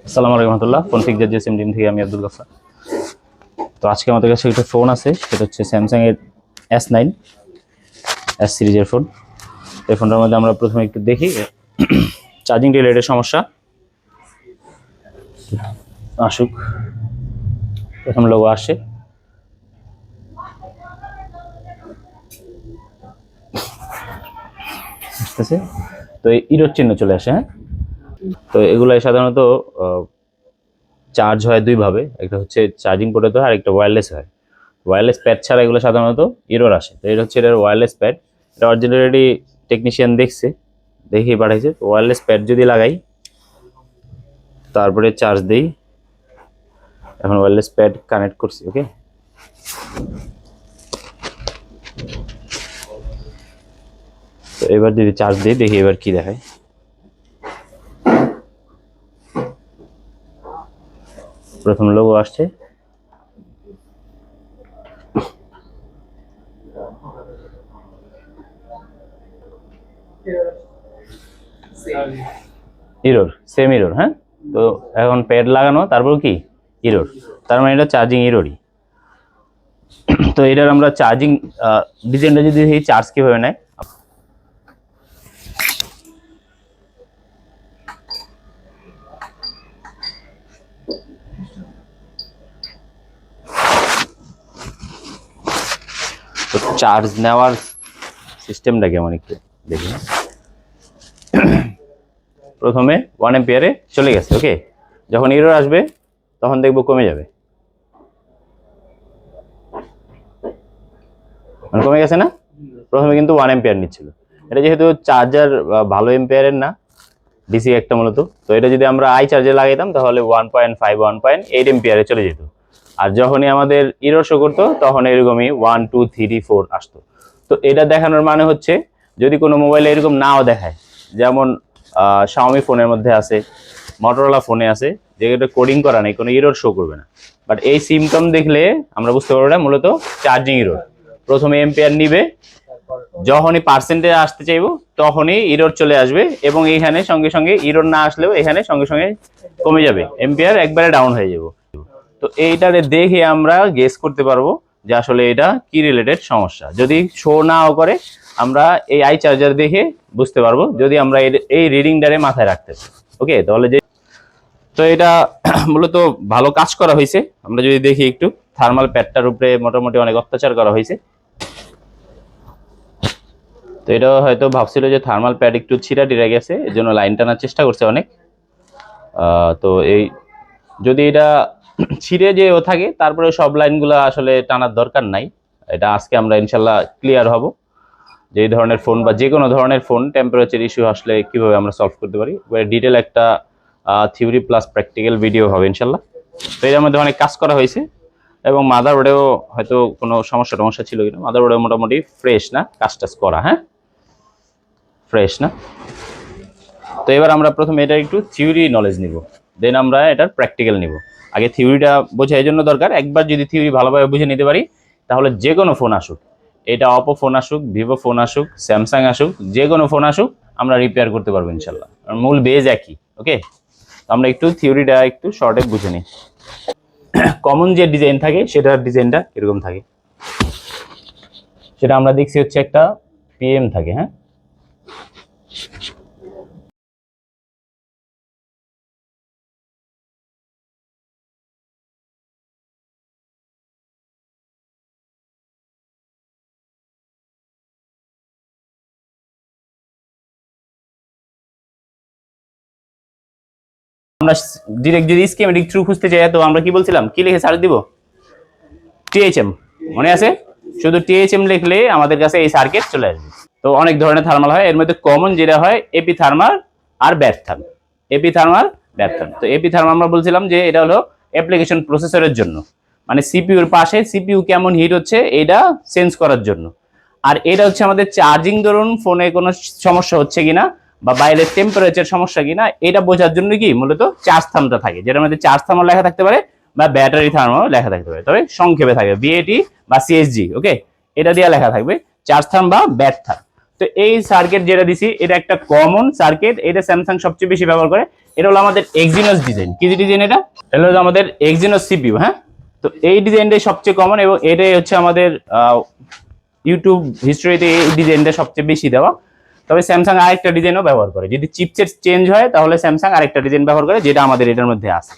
আসসালামু আলাইকুম রহমতুল্লাহ। Phone fixer GSM team থেকে আমি আব্দুল গাফফার। তো আজকে আমাদের কাছে একটা ফোন আছে, সেটা হচ্ছে স্যামসাং এর S9 এস সিরিজের ফোন। এই ফোনটার মধ্যে আমরা প্রথমে একটু দেখি চার্জিং রিলেটেড সমস্যা আসুক। প্রথম লোগো আসে, আসতেছে, তো এই ইরোর চিহ্ন চলে আসে। হ্যাঁ, তো এগুলো সাধারণত চার্জ হয় দুইভাবে, একটা হচ্ছে চার্জিং পোর্টে হয় আর একটা ওয়্যারলেস হয়। ওয়্যারলেস প্যাড ছাড়া এগুলো সাধারণত এরর আসে। তো এটা হচ্ছে এটার ওয়্যারলেস প্যাড। এটা অরিজিনালি টেকনিশিয়ান দেখছে, দেখেই পাঠাইছে। তো ওয়্যারলেস প্যাড যদি লাগাই, তারপরে চার্জ দিই। এখন ওয়্যারলেস প্যাড কানেক্ট করছি, ওকে। তো এবার যদি চার্জ দিই, দেখি এবার কি দেখায়। প্রথম লোগো আসছে, ইরোর, সেম ইরোর। হ্যাঁ, তো এখন প্যাড লাগানো, তারপর কি ইরোর, তার মানে এটা চার্জিং ইরোরই। তো এটার আমরা চার্জিং ডিজাইনটা যদি এই চার্জ কিভাবে নেয়, তো চার্জ নেওয়ার সিস্টেমটা কেমন একটু দেখি। প্রথমে 1 এম্পিয়ারে চলে গেছে, ওকে। যখন এরর আসবে তখন দেখবো কমে যাবে, মানে কমে গেছে না। প্রথমে কিন্তু 1 এম্পিয়ার নিচ্ছিল। এটা যেহেতু চার্জার ভালো এম্পিয়ারের না, ডিসি একটা মূলত, তো এটা যদি আমরা আই চার্জে লাগাইতাম তাহলে 1.5 1.8 এম্পিয়ারে চলে যেত। আর যখনই আমাদের ইরর শো করতো তখন এরকমই 1 2 3 4 আসতো। তো এটা দেখানোর মানে হচ্ছে, যদি কোনো মোবাইলে এরকম নাও দেখায়, যেমন শাওমি ফোনের মধ্যে আছে, মটোরোলা ফোনে আছে, যেটা কোডিং করা নেই, কোনো ইরর শো করবে না। বাট এই সিমটম দেখলে আমরা বুঝতে পারবো এটা মূলত চার্জিং ইরর। প্রথমে এম্পিয়ার নিবে, যখনই পার্সেন্টেজ আসতে চাইবো তখনই ইরর চলে আসবে, এবং এইখানে সঙ্গে সঙ্গে ইরর না আসলেও এখানে সঙ্গে সঙ্গে কমে যাবে, এম্পিয়ার একবারে ডাউন হয়ে যাবে। তো এইটারে দেখে আমরা গেস করতে পারবো যে আসলে এটা কি রিলেটেড সমস্যা। যদি শো নাও করে, আমরা এই আই চার্জার দেখে বুঝতে পারবো, যদি আমরা এই রিডিংটারে মাথায় রাখতে পারি, ওকে। তাহলে যে, তো এটা মূলত ভালো কাজ করা হয়েছে। আমরা যদি দেখি একটু, থার্মাল প্যাডটার উপরে মোটামুটি অনেক অত্যাচার করা হয়েছে। তো এটা হয়তো ভাবছিল যে থার্মাল প্যাড একটু ছিঁড়া টিড়ে গেছে, এর জন্য লাইন টানার চেষ্টা করছে অনেক। তো এই যদি এটা ছিঁড়ে যে ও থাকে, তারপরে সব লাইনগুলো আসলে টানার দরকার নাই। এটা আজকে আমরা ইনশাল্লাহ ক্লিয়ার হব, যে এই ধরনের ফোন বা যে কোনো ধরনের ফোন টেম্পারেচার ইস্যু আসলে কিভাবে আমরা সলভ করতে পারি। ডিটেল একটা থিওরি প্লাস প্র্যাকটিক্যাল ভিডিও হবে ইনশাল্লাহ। তো এর মধ্যে অনেক কাজ করা হয়েছে, এবং মাদারবোর্ডেও হয়তো কোনো সমস্যা ছিল কিনা। মাদারবোর্ডে মোটামুটি ফ্রেশ না, কাজ টাজ করা, হ্যাঁ ফ্রেশ না। তো এবার আমরা প্রথমে এটা একটু থিওরি নলেজ নিব, দেন আমরা এটার প্র্যাকটিক্যাল নিব। আগে থিওরিটা বোঝা এই জন্য দরকার, একবার যদি থিওরি ভালোভাবে বুঝে নিতে পারি, তাহলে যে কোনো ফোন আসুক, এটা অপো ফোন আসুক, ভিভো ফোন আসুক, স্যামসাং আসুক, যে কোনো ফোন আসুক, আমরা রিপেয়ার করতে পারবো ইনশাল্লাহ। মূল বেজ একই, ওকে। আমরা একটু থিওরিটা একটু শর্টে বুঝে নিই। কমন যে ডিজাইন থাকে সেটার ডিজাইনটা এরকম থাকে, সেটা আমরা দেখছি হচ্ছে একটা পিএম থাকে। হ্যাঁ, আমরা ডিরেক্ট যদি স্কিমেটিক থ্রু খুঁজতে চাই, তো আমরা কি বলছিলাম, কি লিখে সার্চ দিব, টিএইচএম, মনে আছে? শুধু টিএইচএম লিখলে আমাদের কাছে এই সার্কিট চলে আসবে। তো অনেক ধরনের থার্মাল হয়, এর মধ্যে কমন যেটা হয় এপি থার্মাল আর bat therm. AP thermal, bat therm. তো এপি থার্মাল আমরা বলছিলাম যে এটা হলো অ্যাপ্লিকেশন প্রসেসরের জন্য, মানে সিপিইউর পাশে সিপিইউ কেমন হিট হচ্ছে এটা সেন্স করার জন্য। আর এটা হচ্ছে আমাদের চার্জিং, ধরুন ফোনে কোনো সমস্যা হচ্ছে কিনা বা বাইরের টেম্পারেচার সমস্যা কিনা, এটা বোঝার জন্য কি মূলত চার্জ থার্মটা থাকে, যেটার মধ্যে চার্জ থার্মাল লেখা থাকতে পারে বা ব্যাটারি থার্মাল লেখা থাকতে পারে, তবে সংক্ষেপে থাকে বিএটি বা সিএসজি, ওকে। এটা দিয়ে লেখা থাকবে চার্জ থার্ম বা ব্যাট থার্ম। তো এই সার্কিট যেটা দিছি, এটা একটা কমন সার্কিট, এটা স্যামসাং সবচেয়ে বেশি ব্যবহার করে। এটা হলো আমাদের এক্সিনোস ডিজাইন। কি ডিজাইন এটা? এটা হলো আমাদের এক্সিনোস সিপিইউ। হ্যাঁ, তো এই ডিজাইনটাই সবচেয়ে কমন এবং এটাই হচ্ছে আমাদের ইউটিউব হিস্ট্রিতে এই ডিজাইনটা সবচেয়ে বেশি দেওয়া। তবে স্যামসাং আরেকটা ডিজাইনও ব্যবহার করে, যদি চিপসেট চেঞ্জ হয় তাহলে স্যামসাং আরেকটা ডিজাইন ব্যবহার করে, যেটা আমাদের এটার মধ্যে আছে।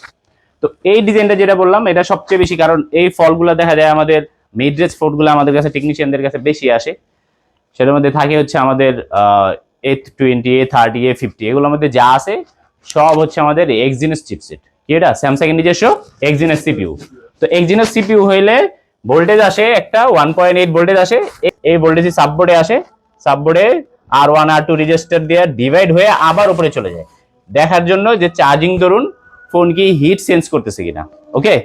তো এই ডিজাইনটা যেটা বললাম এটা সবচেয়ে বেশি, কারণ এই ফলগুলো দেখা যায় আমাদের মিড রেঞ্জ ফোনগুলো আমাদের কাছে টেকনিশিয়ানদের কাছে বেশি আসে। সেটার মধ্যে থাকে হচ্ছে আমাদের A20, A30, A50, এগুলোর মধ্যে যা আছে সব হচ্ছে আমাদের এক্সিনোস চিপসেট। কি এটা? স্যামসাং এর নিজস্ব এক্সিনোস সিপিইউ। তো এক্সিনোস সিপিইউ হইলে ভোল্টেজ আসে একটা 1.8 ভোল্টেজ আসে, এই ভোল্টেজই সাববোর্ডে আসে, সাববোর্ডে R1 R2 রেজিস্টার দিয়ে ডিভাইড হয়ে আবার উপরে চলে যায়, দেখার জন্য যে চার্জিং ধরুন ফোন কি হিট সেন্স করতেছে কিনা। ওকে,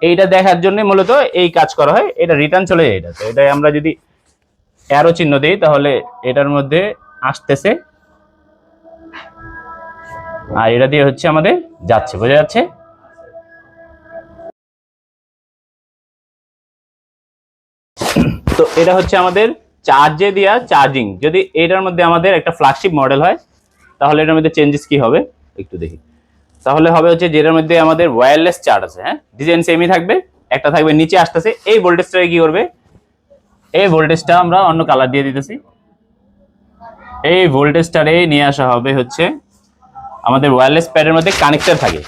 এইটা দেখার জন্য মূলত এই কাজ করা হয়। এটা রিটার্ন চলে যায় এটা। তো এটা আমরা যদি অ্যারো চিহ্ন দেই তাহলে এটার মধ্যে আসতেছে, আর এটা দিয়ে হচ্ছে আমাদের যাচ্ছে, বোঝা যাচ্ছে? তো এটা হচ্ছে আমাদের চার্জে দেওয়া চার্জিং। যদি এটার মধ্যে আমাদের একটা ফ্ল্যাগশিপ মডেল হয় তাহলে এটার মধ্যে চেঞ্জেস কি হবে একটু দেখি। তাহলে হবে হচ্ছে যেটার মধ্যে আমাদের ওয়্যারলেস চার্জ আছে। হ্যাঁ, ডিজাইন সেমই থাকবে, একটা থাকবে নিচে আসতেছে। এই ভোল্টেজটাকে কি করবে, এই ভোল্টেজটা আমরা অন্য কালার দিয়ে দিতেছি, এই ভোল্টেজটারে নিয়ে আসা হবে হচ্ছে আমাদের ওয়্যারলেস প্যাডের মধ্যে কানেক্টর থাকে,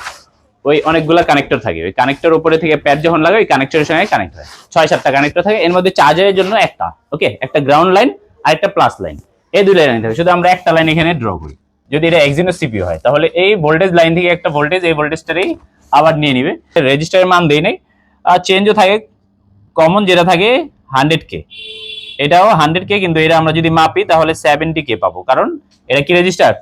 ওই অনেকগুলা কানেক্টর থাকে, ওই কানেক্টর উপরে থেকে প্যাড যখন লাগে ওই কানেক্টরের সঙ্গে কানেক্ট হয়। 6-7টা কানেক্টর থাকে, এর মধ্যে চার্জারের জন্য একটা, ওকে, একটা গ্রাউন্ড লাইন আর একটা প্লাস লাইন, এই দুই লাইন থাকে। শুধু আমরা একটা লাইন এখানে ড্র করি। যদি এটা এক্সিনোস সিপিইউ হয় তাহলে এই ভোল্টেজ লাইন থেকে একটা ভোল্টেজ, এই ভোল্টেজটারই আবার নিয়ে নিবে। রেজিস্টারের মান দেই নাই, আর চেঞ্জও থাকে। কমন যেটা থাকে 100K, এটাও 100K, কিন্তু এটা আমরা যদি মাপি তাহলে 70K পাবো, কারণ এটা কি রেজিস্টার,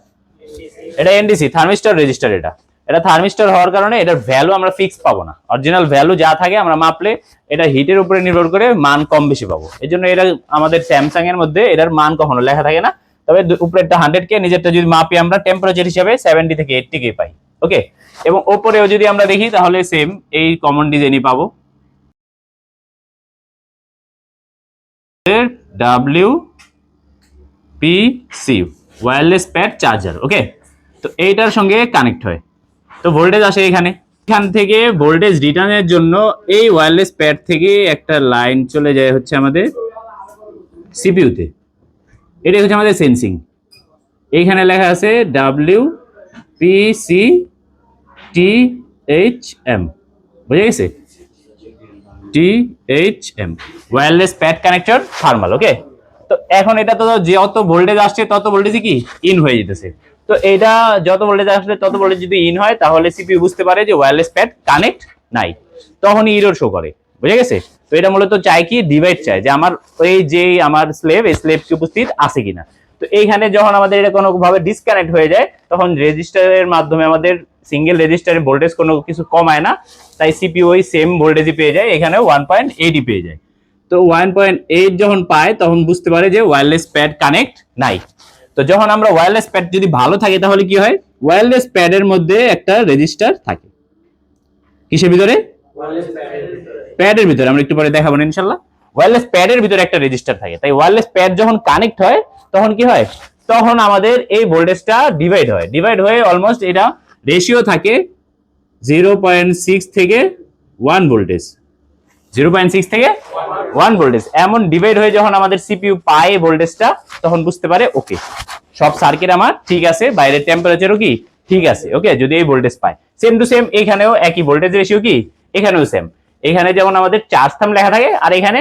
এটা এনডিসি থার্মিস্টর রেজিস্টার। এটা এটা থার্মিস্টর হওয়ার কারণে এটার ভ্যালু আমরা ফিক্স পাবো না, অরিজিনাল ভ্যালু যা থাকে আমরা মাপলে এটা হিটের উপরে নির্ভর করে মান কম বেশি পাবো। এই জন্য এটা আমাদের স্যামসাং এর মধ্যে এটার মান কখনো লেখা থাকে না। তবে উপরেরটা 100K, নিজেরটা যদি মাপি আমরা টেম্পারেচার হিসেবে 70 থেকে 80K পাই। ওকে, এবং ওপরেও যদি আমরা দেখি তাহলে সেম এই কমন ডিজাইনই পাবো, WPC ওয়্যারলেস প্যাড চার্জার। ওকে, তো এইটার সঙ্গে কানেক্ট হয়, তো ভোল্টেজ আসে এখানে। এখান থেকে ভোল্টেজ রিটার্নের জন্য এই ওয়্যারলেস প্যাড থেকে একটা লাইন চলে যায় হচ্ছে আমাদের সিপিইউতে। এটা হচ্ছে আমাদের সেন্সিং। এইখানে লেখা আছে WPCTHM, বুঝে গেছে? THM wireless pad connector thermal. Okay, তো এখন এটা তো যত ভোল্টেজ আসছে তত ভোল্টেজই কি ইন হয়ে যেতেছে। তো এটা যত ভোল্টেজ আসলে তত ভোল্টেজ যদি ইন হয় তাহলে সিপিইউ বুঝতে পারে যে ওয়্যারলেস প্যাড কানেক্ট নাই, তখনই এরর শো করে। বুঝে গেছে? তো এটা মূলত চাই কি, ডিভাইড চায় যে আমার ওই যে আমার স্লেভ, এই স্লেভ কি উপস্থিত আছে কিনা। তো এইখানে যখন আমাদের এটা কোনো ভাবে ডিসকানেক্ট হয়ে যায় তখন রেজিস্টারের মাধ্যমে আমাদের সিঙ্গেল রেজিস্টারের ভোল্টেজ কোনো কিছু কমায় না, তাই সিপিইউ ওই সেম ভোল্টেজই পেয়ে যায়, এখানে 1.8 পেয়ে যায়। তো 1.8 যখন পায় তখন বুঝতে পারে যে ওয়্যারলেস প্যাড কানেক্ট নাই। তো যখন আমরা ওয়্যারলেস প্যাড যদি ভালো থাকে তাহলে কি হয়, ওয়্যারলেস প্যাডের মধ্যে একটা রেজিস্টার থাকে। কিসের ভিতরে? প্যাডের ভিতরে। আমরা একটু পরে দেখাবো ইনশাআল্লাহ। ওয়্যারলেস প্যাডের ভিতরে একটা রেজিস্টার থাকে, তাই ওয়্যারলেস প্যাড যখন কানেক্ট হয় তখন কি হয়, তখন আমাদের এই ভোল্টেজটা ডিভাইড হয়। ডিভাইড হয়ে অলমোস্ট এটা রেশিও থাকে 0.6 থেকে 1 ভোল্টেজ, 0.6 থেকে 1 ভোল্টেজ এমন ডিভাইড হয়ে যখন আমাদের সিপিইউ পায় ভোল্টেজটা, তখন বুঝতে পারে ওকে সব সার্কিট আমার ঠিক আছে, বাইরের টেম্পারেচারও কি ঠিক আছে। ওকে, যদি এই ভোল্টেজ পায়, সেম টু সেম এখানেও একই ভোল্টেজ রেশিও কি, এখানেও সেম। এখানে যেমন আমাদের চার্জ থার্ম লেখা থাকে আর এখানে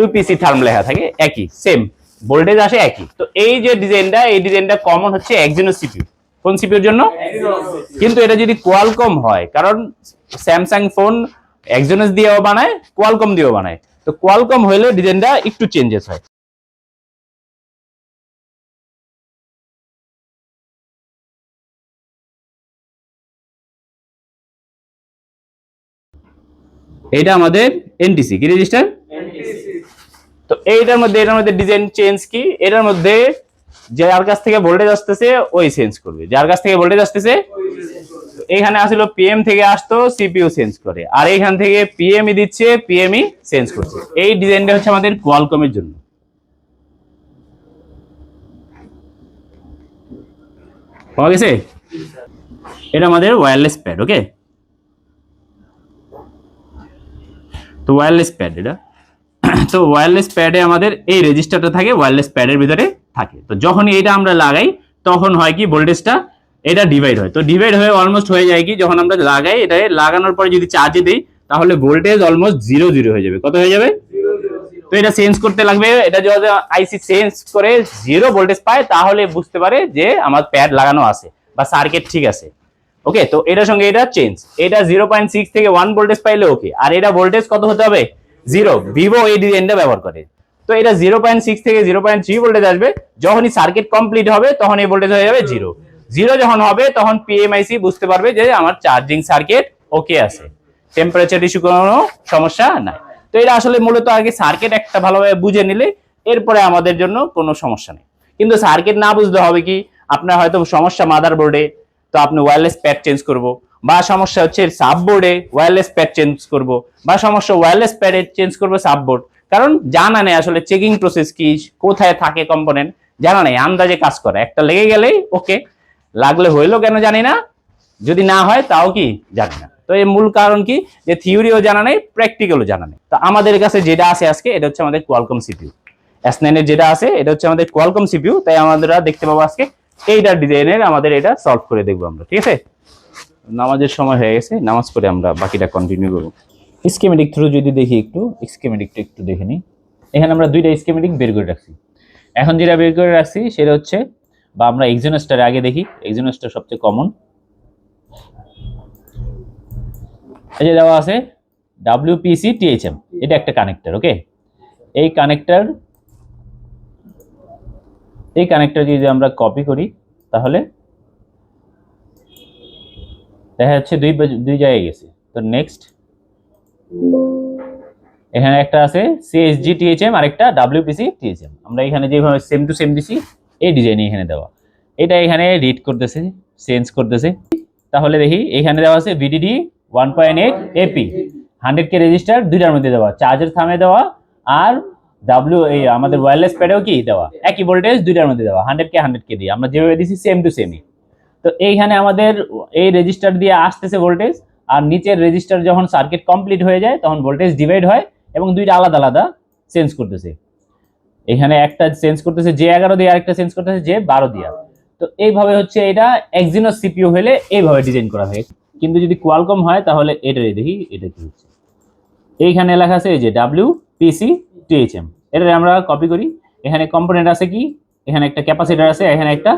WPC থার্ম লেখা থাকে, একই সেম ভোল্টেজ আসে একই। তো এই যে ডিজাইনটা, এই ডিজাইনটা কমন হচ্ছে এক্সিনোস সিপিইউ। কোন সিপিইউর জন্য? কিন্তু এটা যদি কোয়ালকম হয়, কারণ স্যামসাং ফোন এক্সিনোস দিয়েও বানায়, কোয়ালকম দিয়েও বানায়। তো কোয়ালকম হইলে ডিজাইনটা একটু চেঞ্জেস হয়। এটা আমাদের এনটিসি কি রেজিস্টার। তো এইটার মধ্যে এটার মধ্যে ডিজাইন চেঞ্জ কি, এটার মধ্যে যার কাছ থেকে ভোল্টেজ আসতেছে ওই চেঞ্জ করবে, যার কাছ থেকে ভোল্টেজ আসতেছে। এখানে আসলে পিএম থেকে আসতো, সিপিইউ চেঞ্জ করে, আর এখান থেকে পিএমই দিচ্ছে, পিএমই চেঞ্জ করছে। এই ডিজাইনটা হচ্ছে আমাদের কোয়ালকমের জন্য। পাওয়া গেছে? এটা আমাদের ওয়্যারলেস প্যাড। ওকে, তো ওয়্যারলেস প্যাড এটা। তো ওয়্যারলেস প্যাডে আমাদের এই রেজিস্টারটা থাকে, ওয়্যারলেস প্যাডের ভিতরে থাকে। তো যখনই এটা আমরা লাগাই তখন হয় কি ভোল্টেজটা এটা ডিভাইড হয়। তো ডিভাইড হয়ে অলমোস্ট হয়ে যায় কি, যখন আমরা লাগাই এটা লাগানোর পরে যদি চার্জে দিই তাহলে ভোল্টেজ অলমোস্ট 0 হয়ে যাবে। কত হয়ে যাবে? তো এটা চেঞ্জ করতে লাগবে। এটা যদি আইসি চেঞ্জ করে 0 ভোল্টেজ পায় তাহলে বুঝতে পারে যে আমার প্যাড লাগানো আছে বা সার্কিট ঠিক আছে। ওকে, তো এটার সঙ্গে এটা চেঞ্জ, এটা 0.6 থেকে 1 ভোল্টেজ পাইলে ওকে। আর এটা ভোল্টেজ কত হতে হবে? 0। ভিভো এই ডিজাইনটা ব্যবহার করে। তো এটা 0.6 থেকে 0.3 ভোল্টেজ আসবে। যখনই সার্কিট কমপ্লিট হবে তখন এই ভোল্টেজ হয়ে যাবে 0 যখন হবে তখন পিএমআইসি বুঝতে পারবে যে আমার চার্জিং সার্কিট ওকে আছে, টেম্পারেচার ইস্যু কোনো সমস্যা নাই। তো এটা আসলে মূলত আগে সার্কিট একটা ভালোভাবে বুঝে নিলে এরপরে আমাদের জন্য কোনো সমস্যা নেই। কিন্তু সার্কিট না বুঝলে হবে কি, আপনার হয়তো সমস্যা মাদারবোর্ডে, তো আপনি ওয়্যারলেস প্যাড চেঞ্জ করব, বা সমস্যা হচ্ছে সাববোর্ডে ওয়্যারলেস প্যাড চেঞ্জ করব, বা সমস্যা ওয়্যারলেস প্যাডে চেঞ্জ করব সাববোর্ড। কারণ জানা নেই আসলে চেকিং প্রসেস কি, কোথায় থাকে কম্পোনেন্ট জানা নেই, আন্দাজে কাজ করে। একটা লেগে গেলেই ওকে, লাগলে হইলো কেন জানি না, যদি না হয় তাও কি জানি না। তো এর মূল কারণ কি, যে থিওরিও জানা নেই, প্র্যাকটিক্যালও জানা নেই। তো আমাদের কাছে যেটা আছে আজকে এটা হচ্ছে আমাদের কোয়ালকম সিপিইউ S9 এর যেটা আছে এটা হচ্ছে আমাদের কোয়ালকম সিপিইউ। তাই আমরা দেখতে পাবো আজকে এইটার ডিজাইনের আমাদের এটা সলভ করে দেখবো আমরা। ঠিক আছে, নামাজের সময় হয়ে গেছে, নামাজ পড়ে আমরা বাকিটা কন্টিনিউ করবো। স্কিমেটিক থ্রু যদি দেখি একটু, স্কিমেটিকটা একটু দেখে নিই। এখানে আমরা দুইটা স্কিমেটিক বের করে রাখছি। এখন যেটা বের করে রাখছি সেটা হচ্ছে, বা আমরা এক্সিনোস্টার আগে দেখি, এক্সিনোস্টার সবচেয়ে কমন। এই যে দেওয়া আছে WPC THM, এটা একটা কানেক্টর। ওকে, এই কানেক্টর যদি আমরা কপি করি তাহলে দেখা যাচ্ছে দুই জায়গায় গেছে। তো নেক্সট এখানে একটা আছে CSG THM আর একটা WPC THM। আমরা এখানে যেভাবে সেম টু সেম দিছি এই ডিজাইনে এখানে দেওয়া, এটা এখানে রিড করতেছে, চেঞ্জ করতেছে। তাহলে দেখি এখানে দেওয়া আছে VDD 1.8 AP 100K রেজিস্টার দুইটার মধ্যে দেওয়া, চার্জের থামে দেওয়া, আর এই আমাদের ওয়্যারলেস প্যাডেও কি দেওয়া, একই ভোল্টেজ দুইটার মধ্যে দেওয়া, 100K দিয়ে আমরা যেভাবে দিছি সেম টু সেমই। তো এইখানে আমাদের এই রেজিস্টার দিয়ে আসতেছে ভোল্টেজ, আর নিচের রেজিস্টার যখন সার্কিট কমপ্লিট হয়ে যায় তখন ভোল্টেজ ডিভাইড হয় এবং দুইটা আলাদা আলাদা চেঞ্জ করতেছে। এখানে একটা চেঞ্জ করতেছে J11 দিয়ে, আরেকটা চেঞ্জ করতেছে J12 দিয়ে। তো এইভাবে হচ্ছে এটা এক্সিনোস সিপিইউ হলে এইভাবে ডিজাইন করা হয়। কিন্তু যদি কোয়ালকম হয় তাহলে এটাই দেখি এটা কি হচ্ছে। এইখানে লেখা আছে এই যে WPC THM, এটা আমরা কপি করি। এখানে কম্পোনেন্ট আছে কি, এখানে একটা ক্যাপাসিটর আছে, এখানে একটা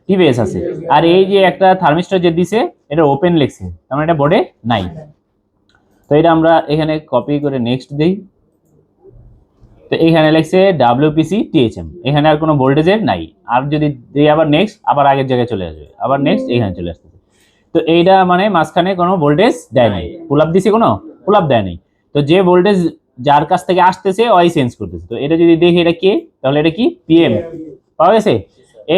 টিভিএস আছে, আর এই যে একটা থার্মিস্টর যে দিছে এটা ওপেন লিখছে, তার মানে এটা বোর্ডে নাই। তো এটা আমরা এখানে কপি করে নেক্সট দেই। তো এখানে লিখছে WPC THM, এখানে আর কোনো ভোল্টেজের নাই। আর যদি দেই আবার নেক্সট, আবার আগের জায়গায় চলে আসবে, আবার নেক্সট এখানে চলে আসতেছে। তো এইটা মানে মাঝখানে কোনো ভোল্টেজ দেয় নাই, পুল আপ দিছে, কোনো পুল আপ দেয় নাই। তো যে ভোল্টেজ যার কাছ থেকে আসতেছে ওই চেঞ্জ করতেছে। তো এটা যদি দেখি এটা কে, তাহলে এটা কি PM পাওয়া গেছে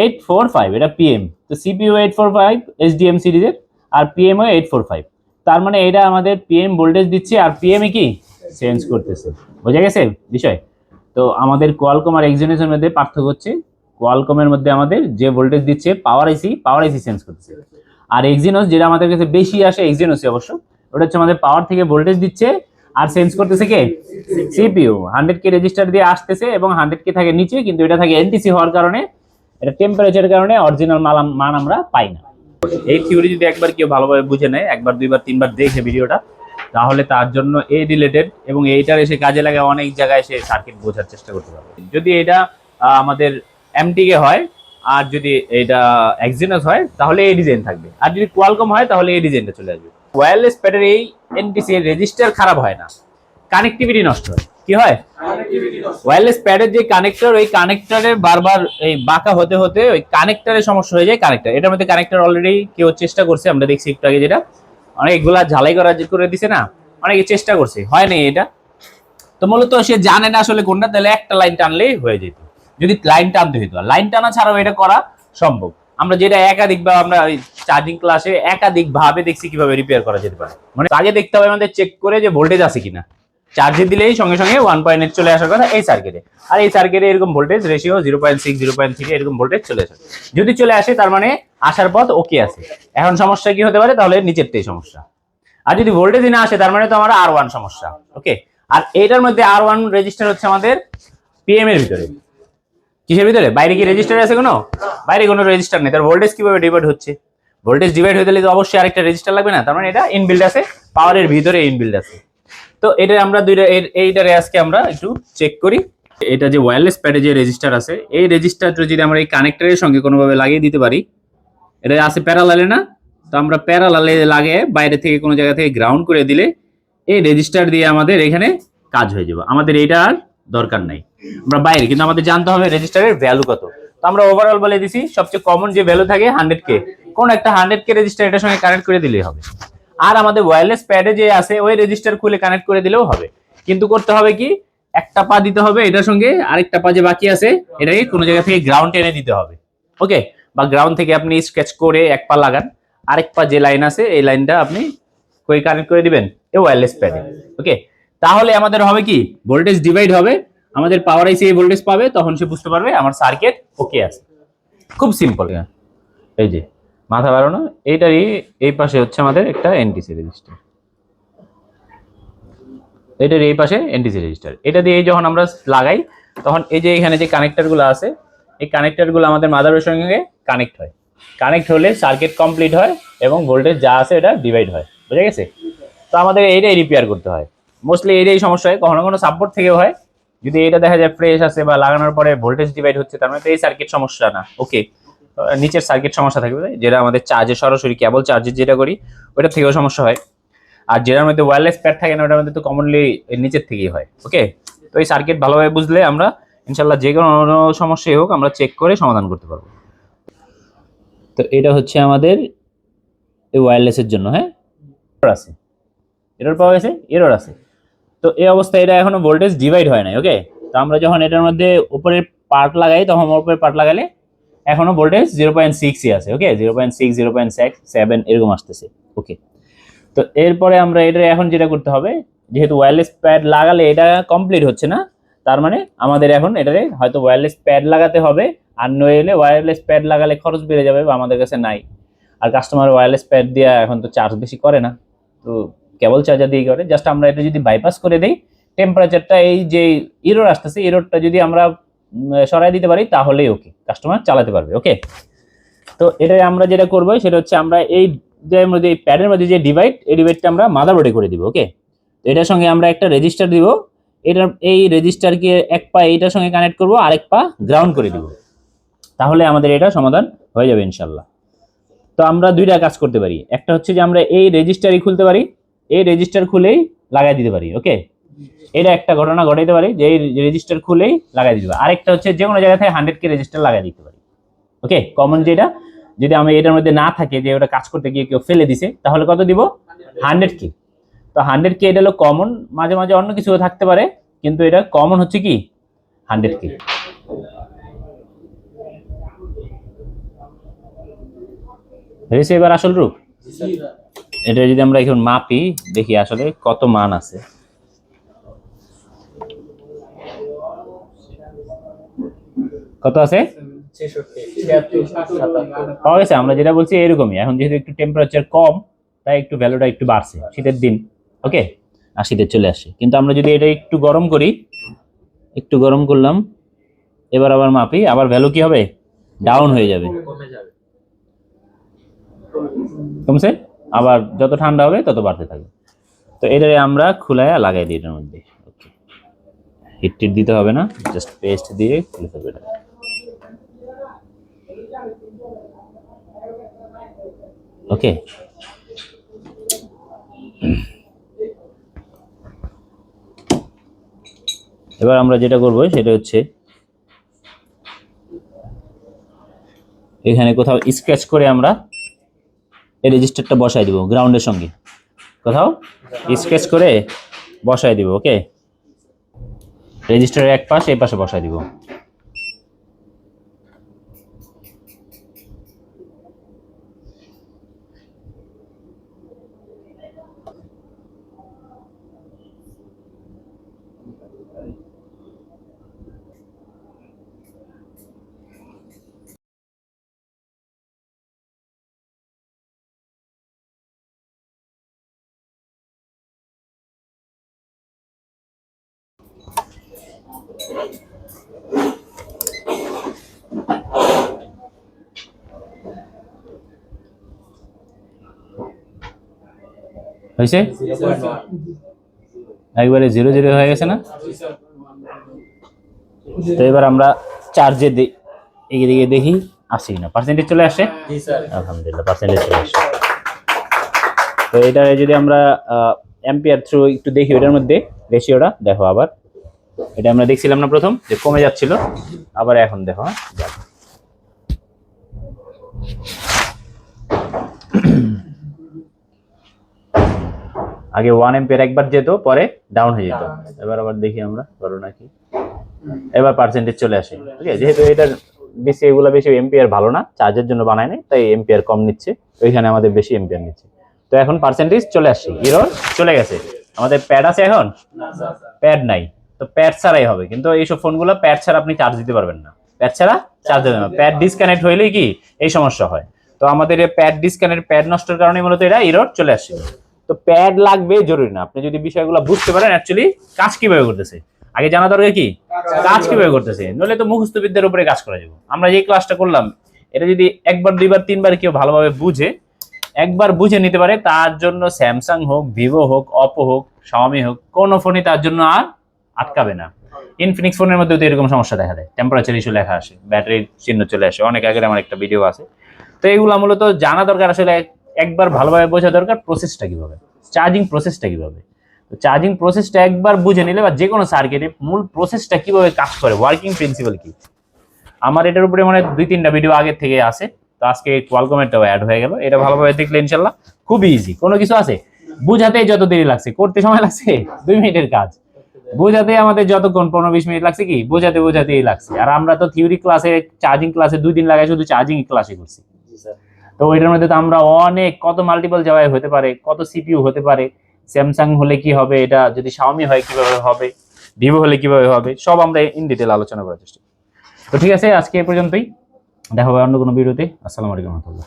845, এটা PM। তো CPU 845 SDM সিরিজের, আর PM ও 845। তার মানে এটা আমাদের PM ভোল্টেজ দিচ্ছে আর PM এ কি চেঞ্জ করতেছে। বোঝা গেছে বিষয়? তো আমাদের কোয়ালকম আর এক্সিনোসের মধ্যে পার্থক্য হচ্ছে, কোয়ালকমের মধ্যে আমাদের যে ভোল্টেজ দিচ্ছে পাওয়ার আইসি চেঞ্জ করতেছে, আর এক্সিনোস যেটা আমাদের কাছে বেশি আসে এক্সিনোসে অবশ্য, ওটা হচ্ছে আমাদের পাওয়ার থেকে ভোল্টেজ দিচ্ছে আর চেঞ্জ করতেছে কে, CPU। 100K রেজিস্টার দিয়ে আসতেছে এবং 100K থাকে নিচে, কিন্তু এটা থাকে NTC হওয়ার কারণে, এটা টেম্পারেচারের কারণে অরিজিনাল মান আমরা পাই না। এই থিওরি যদি একবার কেউ ভালোভাবে বুঝে নেয়, একবার দুইবার তিনবার দেখে ভিডিওটা, তাহলে তার জন্য এই রিলেটেড এবং এইটার এসে কাজে লাগে অনেক জায়গায় সে সার্কিট বোঝার চেষ্টা করতে পারবে। যদি এটা আমাদের MTK হয় আর যদি এটা এক্সিনোস হয় তাহলে এই ডিজাইন থাকবে, আর যদি কোয়ালকম হয় তাহলে এই ডিজাইনটা চলে আসবে। ওয়্যারলেস প্যাডের এই NTC এর রেজিস্টার খারাপ হয় না, কানেক্টিভিটি নষ্ট হয়। কি হয়? ওয়্যারলেস প্যাডের যে কানেক্টর, ওই কানেক্টরে বারবার এই বাঁকা হতে হতে ওই কানেক্টরের সমস্যা হয়ে যায়। কানেক্টর, এটার মধ্যে কানেক্টর অলরেডি কেউ চেষ্টা করছে, আমরা দেখছি একটু আগে, যেটা অনেকগুলা ঝালাই করে দিছে না, অনেকে চেষ্টা করছে, হয় নাই এটা। তো মূলত সে জানে না আসলে কোনটা, তাহলে একটা লাইন টানলেই হয়ে যেত, যদি লাইন টানতে হইতো। লাইন টানা ছাড়াও এটা করা সম্ভব। আমরা যেটা একাধিক বা আমরা ওই চার্জিং ক্লাসে একাধিক ভাবে দেখছি কিভাবে রিপেয়ার করা যেতে পারে। মানে আগে দেখতে হবে আমাদের চেক করে যে ভোল্টেজ আছে কিনা, চার্জে দিলেই সঙ্গে সঙ্গে 1.8 চলে আসার কথা এই সার্কিটে। আর এই সার্কিটে এরকম ভোল্টেজ রেশিও 0.6 0.3 এরকম ভোল্টেজ চলে আসে। যদি চলে আসে তার মানে আসার পথ ওকে আছে। এখন সমস্যা কি হতে পারে, তাহলে নিচেরটাই সমস্যা। আর যদি ভোল্টেজই না আসে তার মানে তো আমার R1 সমস্যা। ওকে, আর এইটার মধ্যে R1 রেজিস্টার হচ্ছে আমাদের পিএম এর ভিতরে। কিসের ভিতরে? বাইরে কি রেজিস্টার আছে কোনো? বাইরে কোনো রেজিস্টার নেই। তার ভোল্টেজ কিভাবে ডিভাইড হচ্ছে? ভোল্টেজ ডিভাইড হতে গেলে তো অবশ্যই আরেকটা রেজিস্টার লাগবে না? তার মানে এটা ইনবিল্ড আছে, পাওয়ারের ভিতরে ইনবিল্ড আছে। তো এটা আমরা দুইটা এইটারে আজকে আমরা একটু চেক করি। এটা যে ওয়্যারলেস প্যাডে যে রেজিস্টার আছে, এই রেজিস্টারটা যদি আমরা এই কানেক্টরের সঙ্গে কোনোভাবে লাগিয়ে দিতে পারি, এটা আছে প্যারালালে না? তো আমরা প্যারালালে লাগিয়ে বাইরে থেকে কোনো জায়গা থেকে গ্রাউন্ড করে দিলে এই রেজিস্টার দিয়ে আমাদের এখানে কাজ হয়ে যাবে। আমাদের এটা আর দরকার নাই, আমরা বাইরে। কিন্তু আমাদের জানতে হবে রেজিস্টারের ভ্যালু কত। তো আমরা ওভারঅল বলে দিছি সবচেয়ে কমন যে ভ্যালু থাকে 100K, কোন একটা 100K রেজিস্টার এটার সঙ্গে কানেক্ট করে দিলেই হবে। আর আমাদের ওয়্যারলেস প্যাডে যে আছে ওই রেজিস্টার খুলে কানেক্ট করে দিলেও হবে। কিন্তু করতে হবে কি, একটা পা দিতে হবে এটার সঙ্গে, আরেকটা পা যে বাকি আছে এটাকে কোনো জায়গা থেকে গ্রাউন্ড টেনে দিতে হবে। ওকে, বা গ্রাউন্ড থেকে আপনি স্কেচ করে এক পা লাগান, আরেক পা যে লাইন আছে এই লাইনটা আপনি কই কানেক্ট করে দিবেন এই ওয়্যারলেস প্যাডে। ওকে, তাহলে আমাদের হবে কি, ভোল্টেজ ডিভাইড হবে, আমাদের পাওয়ার আইসি এই ভোল্টেজ পাবে, তখন সে বুঝতে পারবে আমার সার্কিট ওকে আছে। খুব সিম্পল। এই যে মাথা বাড়ানো, এইটারই এই পাশে হচ্ছে আমাদের একটা এনটিসি রেজিস্টার, এটার এই পাশে এনটিসি রেজিস্টার। এটা দিয়ে যখন আমরা লাগাই তখন এই যে এখানে যে কানেক্টরগুলো আছে এই কানেক্টরগুলো আমাদের মাদারবোর্ডের সঙ্গে কানেক্ট হয়। কানেক্ট হলে সার্কিট কমপ্লিট হয় এবং ভোল্টেজ যা আছে এটা ডিভাইড হয়। বুঝে গেছে? তো আমাদের এইটাই রিপেয়ার করতে হয়। মোস্টলি এইটাই সমস্যা হয়, কখনো কোনো সাপোর্ট থেকে হয়। যদি এটা দেখা যায় ফ্রেশ আছে বা লাগানোর পরে ভোল্টেজ ডিভাইড হচ্ছে, তার মানে তো এই সার্কিট সমস্যা না। ওকে, নিচের সার্কিট সমস্যা থাকবে, যেটা আমাদের চার্জে সরাসরি কেবল চার্জে যেটা করি ওইটার থেকেও সমস্যা হয়। আর যেটার মধ্যে ওয়্যারলেস প্যাড থাকে না ওটার মধ্যে তো কমনলি নিচের থেকেই হয়। ওকে, তো এই সার্কিট ভালোভাবে বুঝলে আমরা ইনশাল্লাহ যে কোনো সমস্যাই হোক আমরা চেক করে সমাধান করতে পারবো। তো এটা হচ্ছে আমাদের এই ওয়্যারলেসের জন্য। হ্যাঁ, আছে এরর পাওয়া গেছে, এরর আছে। তো এই অবস্থায় এটা এখনো ভোল্টেজ ডিভাইড হয় নাই। ওকে, তো আমরা যখন এটার মধ্যে উপরের পার্ট লাগাই তখন উপরের পার্ট লাগালে এখনো ভোল্টেজ 0.6 আছে। ওকে, 0.6 0.7 এরকম আসতেছে। ওকে, তো এরপরে আমরা এটা এখন যেটা করতে হবে, যেহেতু ওয়্যারলেস প্যাড লাগালে এটা কমপ্লিট হচ্ছে না, তার মানে আমাদের এখন এটারে হয়তো ওয়্যারলেস প্যাড লাগাতে হবে, আর নইলে ওয়্যারলেস প্যাড লাগালে খরচ বেড়ে যাবে বা আমাদের কাছে নাই। আর কাস্টমার ওয়্যারলেস প্যাড দিয়ে এখন তো চার্জ বেশি করে না, তো কেবল চার্জার দিয়ে করে। জাস্ট আমরা এটা যদি বাইপাস করে দেই, টেম্পারেচারটা এই যে ইরোর আসতেছে এরোরটা যদি আমরা সরাই দিতে পারি তাহলেই ওকে, কাস্টমার চালাতে পারবে। ওকে, তো এটা আমরা যেটা করবো সেটা হচ্ছে আমরা এই যে মধ্যে এই প্যাডের মধ্যে যে ডিভাইড, এই ডিভাইডটা আমরা মাদারবোর্ডে করে দিব। ওকে, তো এটার সঙ্গে আমরা একটা রেজিস্টার দিব, এটার এই রেজিস্টারকে এক পা এইটার সঙ্গে কানেক্ট করব, আরেক পা গ্রাউন্ড করে দিব, তাহলে আমাদের এটা সমাধান হয়ে যাবে ইনশাল্লাহ। তো আমরা দুইটা কাজ করতে পারি, একটা হচ্ছে যে আমরা এই রেজিস্টারই খুলতে পারি, এই রেজিস্টার খুলেই লাগাই দিতে পারি। ওকে, এটা একটা ঘটনা ঘটাইতে পারি যে এই রেজিস্টার খুলেই লাগাই দিতে পারি। আরেকটা হচ্ছে যে কোনো জায়গা থেকে 100K রেজিস্টার লাগাই দিতে পারি। ওকে, কমন যেটা, যদি আমি এটার মধ্যে না থাকে যে ওটা কাজ করতে গিয়ে কেউ ফেলে দিছে, তাহলে কত দিব? 100K। তো 100K এটা হলো কমন, মাঝে মাঝে অন্য কিছু থাকতে পারে, কিন্তু এটা কমন হচ্ছে কি 100K। হয়েছে এবার আসল রূপ। এটা যদি আমরা এখন মাপি দেখি আসলে কত মান আছে। কত আছে? পাওয়া গেছে। আমরা যেটা বলছি এরকমই, এখন যেহেতু একটু টেম্পারেচার কম তাই একটু ভ্যালুটা একটু বাড়ছে, শীতের দিন। ওকে, 80-তে চলে আসে। কিন্তু আমরা যদি এটা একটু গরম করি, একটু গরম করলাম, এবার আবার মাপি, আবার ভ্যালু কি হবে? ডাউন হয়ে যাবে, কমছে। আবার যত ঠান্ডা হবে তত বাড়তে থাকবে। তো এটা আমরা খুলায়া লাগাই দিই এটার মধ্যে। ওকে, হিট টিট দিতে হবে না, জাস্ট পেস্ট দিয়ে খুলে ফেলবে এটা। ওকে, এবার আমরা যেটা করবো সেটা হচ্ছে এখানে কোথাও স্ক্র্যাচ করে আমরা এই রেজিস্টারটা বসাই দিব গ্রাউন্ডের সঙ্গে, কোথাও স্ক্র্যাচ করে বসাই দিব। ওকে, রেজিস্টারের এক পাশ এই পাশে বসাই দিব। হয়েছে? একবারে 0 হয়ে গেছে না? তো এবার আমরা চার্জে এদিকে দেখি আসি না, পার্সেন্টেজ চলে আসে। আলহামদুলিল্লাহ পার্সেন্টেজ চলে আসে। তো এটা যদি আমরা অ্যাম্পিয়ার থ্রু একটু দেখি, ওটার মধ্যে রেশিওটা দেখো। আবার এটা আমরা দেখছিলাম না প্রথম যে কমে যাচ্ছিল, আবার এখন দেখো আগে 1 এম্পিয়ার একবার যেত, পরে ডাউন হয়ে যেত। এবার আবার দেখি আমরা করো নাকি, এবার পার্সেন্টেজ চলে আসে। ঠিক আছে, যেহেতু এটার বেশি এগুলো বেশি এম্পিয়ার ভালো না, চার্জের জন্য বানায় নাই, তাই এম্পিয়ার কম নিচ্ছে, ওইখানে আমাদের বেশি এম্পিয়ার নিচ্ছে। তো এখন পার্সেন্টেজ চলে আসছে, এরর চলে গেছে। আমাদের প্যাড আছে এখন? প্যাড নাই, তো প্যাড ছাড়াই হবে। কিন্তু এইসব ফোনগুলো প্যাড ছাড়া আপনি চার্জ দিতে পারবেন না, প্যাড ছাড়া চার্জ দেবেন না। প্যাড ডিসকানেক্ট হইলেই কি এই সমস্যা হয়। তো আমাদের এই প্যাড ডিসকানেক্ট, প্যাড নষ্টের কারণে মূলত এটা এরর চলে আসছে। তো প্যাড লাগবে জরুরি না, আপনি যদি বিষয়গুলো বুঝতে পারেন অ্যাকচুয়ালি কাজ কিভাবে করতেছে, আগে জানা দরকার কি কাজ কিভাবে করতেছে, নইলে তো মুখস্থ বিদ্যার উপরে কাজ করা যাবে। আমরা যে ক্লাসটা করলাম, এটা যদি একবার, দুইবার, তিনবার কেউ ভালোভাবে বুঝে, একবার বুঝে নিতে পারে, তার জন্য স্যামসাং হোক, ভিভো হোক, অপো হোক, শাওমি হোক, কোনো ফোনই তার জন্য আর আটকাবে না। ইনফিনিক্স ফোনের মধ্যে তো এরকম সমস্যা দেখা দেয়, টেম্পারেচার ইস্যু লেখা আসে, ব্যাটারির চিহ্ন চলে আসে। অনেক আগের আমার একটা ভিডিও আছে। তো এইগুলো মূলত জানা দরকার, আসলে একবার ভালোভাবে বোঝা দরকার প্রসেসটা কিভাবে, চার্জিং প্রসেসটা কিভাবে। তো চার্জিং প্রসেসটা একবার বুঝে নিলে, বা যে কোনো সার্কিটে মূল প্রসেসটা কিভাবে কাজ করে, ওয়ার্কিং প্রিন্সিপাল কি, আমার এটার উপরে মানে 2-3টা ভিডিও আগের থেকে আছে। তো আজকে কোয়ালকমেরটাও অ্যাড হয়ে গেল, এটা ভালোভাবে দেখলে ইনশাল্লাহ খুবই ইজি। কোনো কিছু আছে বুঝাতেই যত দেরি লাগছে, করতে সময় লাগছে 2 মিনিটের কাজ, বোঝাতে আমাদের যতক্ষণ 15-20 মিনিট লাগছে কি বোঝাতেই লাগছে। আর আমরা তো থিওরি ক্লাসে, চার্জিং ক্লাসে 2 দিন লাগাই শুধু চার্জিং ক্লাসে করছি। তো ওইটার মধ্যে তো আমরা অনেক কত মাল্টিপল জায়গায় হতে পারে, কত সিপিইউ হতে পারে, স্যামসাং হলে কি হবে, এটা যদি শাওমি হয় কিভাবে হবে, ভিভো হলে কিভাবে হবে, সব আমরা ইন ডিটেল আলোচনা করার চেষ্টা করি। তো ঠিক আছে, আজকে এ পর্যন্তই, দেখা হবে অন্য কোনো ভিডিওতে। আসসালামু আলাইকুম রহমতুল্লাহ।